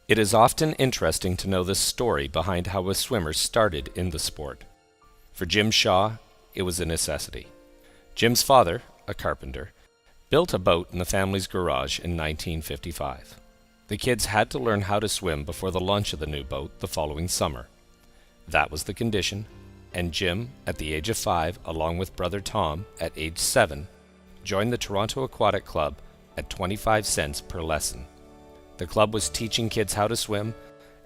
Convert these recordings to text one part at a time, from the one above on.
It is often interesting to know the story behind how a swimmer started in the sport. For Jim Shaw, it was a necessity. Jim's father, a carpenter, built a boat in the family's garage in 1955. The kids had to learn how to swim before the launch of the new boat the following summer. That was the condition, and Jim, at the age of 5, along with brother Tom, at age 7, joined the Toronto Aquatic Club at 25 cents per lesson. The club was teaching kids how to swim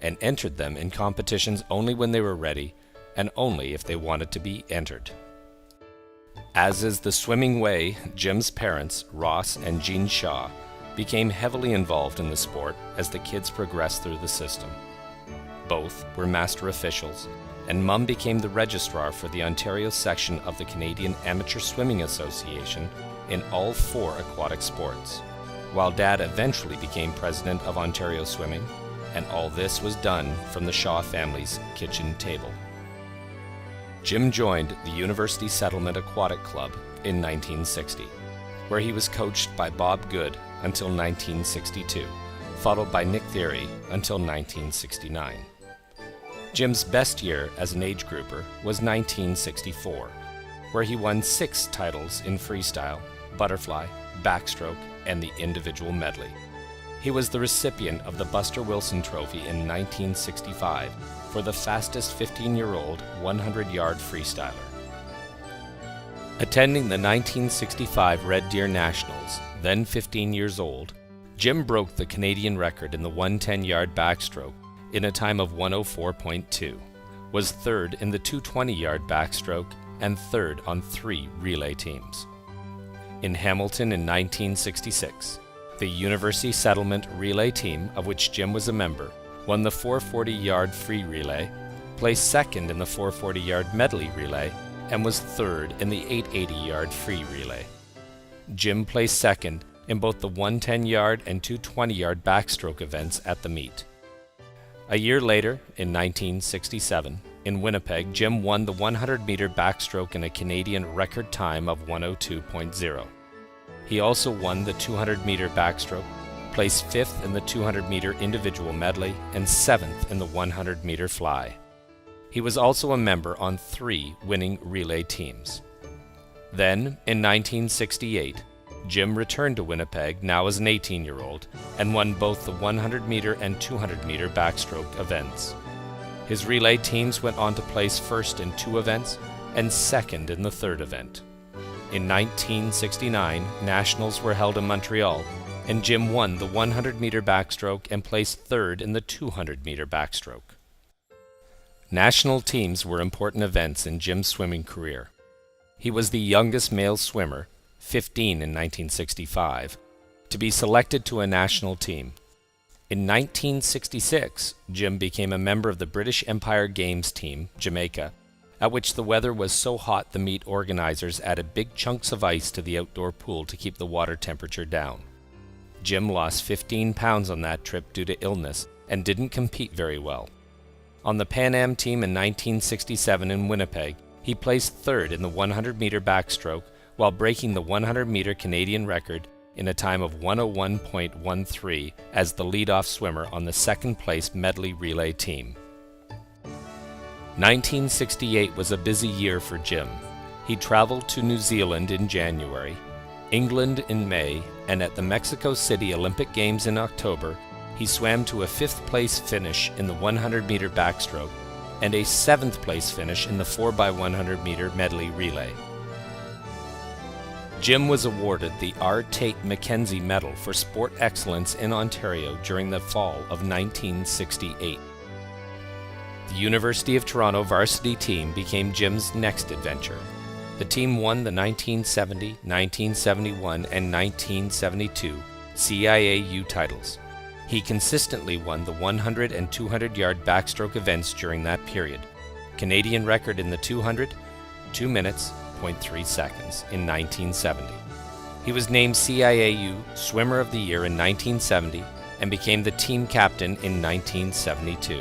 and entered them in competitions only when they were ready and only if they wanted to be entered. As is the swimming way, Jim's parents, Ross and Jean Shaw, became heavily involved in the sport as the kids progressed through the system. Both were master officials, and Mum became the registrar for the Ontario section of the Canadian Amateur Swimming Association in all 4 aquatic sports, while Dad eventually became president of Ontario Swimming, and all this was done from the Shaw family's kitchen table. Jim joined the University Settlement Aquatic Club in 1960, where he was coached by Bob Good until 1962, followed by Nick Theory until 1969. Jim's best year as an age grouper was 1964, where he won 6 titles in freestyle, butterfly, backstroke, and the individual medley. He was the recipient of the Buster Wilson Trophy in 1965 for the fastest 15-year-old 100-yard freestyler. Attending the 1965 Red Deer Nationals, then 15 years old, Jim broke the Canadian record in the 110-yard backstroke in a time of 104.2, was 3rd in the 220-yard backstroke, and 3rd on 3 relay teams. In Hamilton in 1966, the University Settlement relay team, of which Jim was a member, won the 440-yard free relay, placed 2nd in the 440-yard medley relay, and was 3rd in the 880-yard free relay. Jim placed 2nd in both the 110-yard and 220-yard backstroke events at the meet. A year later, in 1967, in Winnipeg, Jim won the 100-meter backstroke in a Canadian record time of 102.0. He also won the 200-meter backstroke, placed 5th in the 200-meter individual medley, and 7th in the 100-meter fly. He was also a member on 3 winning relay teams. Then, in 1968, Jim returned to Winnipeg, now as an 18-year-old, and won both the 100-meter and 200-meter backstroke events. His relay teams went on to place 1st in 2 events and 2nd in the 3rd event. In 1969, nationals were held in Montreal, and Jim won the 100-meter backstroke and placed 3rd in the 200-meter backstroke. National teams were important events in Jim's swimming career. He was the youngest male swimmer, 15 in 1965, to be selected to a national team. In 1966, Jim became a member of the British Empire Games team, Jamaica, at which the weather was so hot the meet organizers added big chunks of ice to the outdoor pool to keep the water temperature down. Jim lost 15 pounds on that trip due to illness and didn't compete very well. On the Pan Am team in 1967 in Winnipeg, he placed 3rd in the 100-meter backstroke while breaking the 100-meter Canadian record in a time of 101.13 as the lead-off swimmer on the 2nd-place medley relay team. 1968 was a busy year for Jim. He traveled to New Zealand in January, England in May, and at the Mexico City Olympic Games in October, he swam to a 5th-place finish in the 100-meter backstroke and a 7th-place finish in the 4x100-meter medley relay. Jim was awarded the R. Tate Mackenzie Medal for Sport Excellence in Ontario during the fall of 1968. The University of Toronto varsity team became Jim's next adventure. The team won the 1970, 1971, and 1972 CIAU titles. He consistently won the 100 and 200-yard backstroke events during that period. Canadian record in the 200, 2 minutes, 0.3 seconds in 1970. He was named CIAU Swimmer of the Year in 1970 and became the team captain in 1972.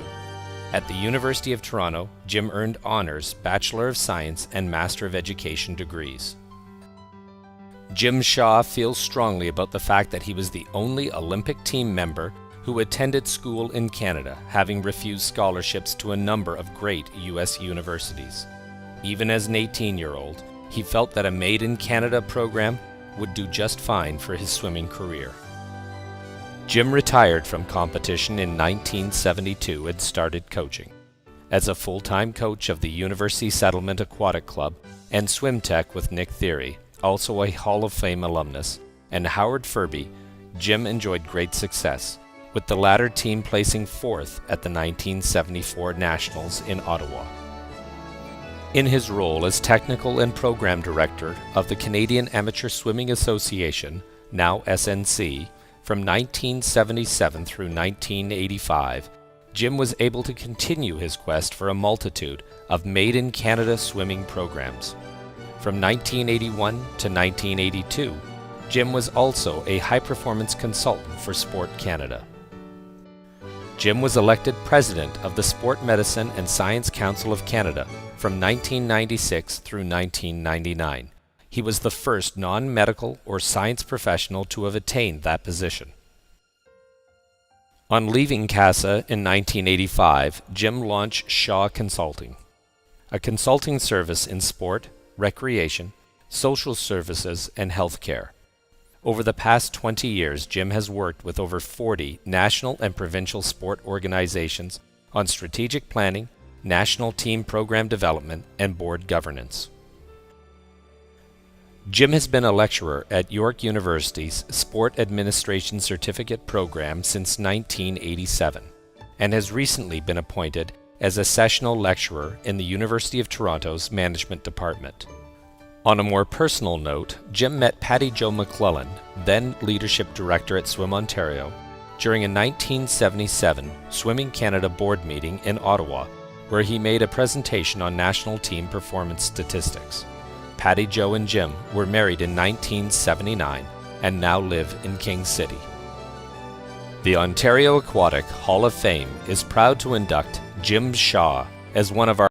At the University of Toronto, Jim earned honors, Bachelor of Science, and Master of Education degrees. Jim Shaw feels strongly about the fact that he was the only Olympic team member who attended school in Canada, having refused scholarships to a number of great U.S. universities. Even as an 18-year-old, he felt that a Made in Canada program would do just fine for his swimming career. Jim retired from competition in 1972 and started coaching. As a full-time coach of the University Settlement Aquatic Club and Swim Tech with Nick Theory, also a Hall of Fame alumnus, and Howard Furby, Jim enjoyed great success, with the latter team placing fourth at the 1974 Nationals in Ottawa. In his role as Technical and Program Director of the Canadian Amateur Swimming Association, now SNC, from 1977 through 1985, Jim was able to continue his quest for a multitude of Made in Canada swimming programs. From 1981 to 1982, Jim was also a high-performance consultant for Sport Canada. Jim was elected President of the Sport Medicine and Science Council of Canada from 1996 through 1999. He was the first non-medical or science professional to have attained that position. On leaving CASA in 1985, Jim launched Shaw Consulting, a consulting service in sport, recreation, social services, and healthcare. Over the past 20 years, Jim has worked with over 40 national and provincial sport organizations on strategic planning, national team program development, and board governance. Jim has been a lecturer at York University's Sport Administration Certificate program since 1987 and has recently been appointed as a sessional lecturer in the University of Toronto's Management Department. On a more personal note, Jim met Patty Jo McClellan, then Leadership Director at Swim Ontario, during a 1977 Swimming Canada board meeting in Ottawa, where he made a presentation on national team performance statistics. Patty Jo and Jim were married in 1979 and now live in King City. The Ontario Aquatic Hall of Fame is proud to induct Jim Shaw as one of our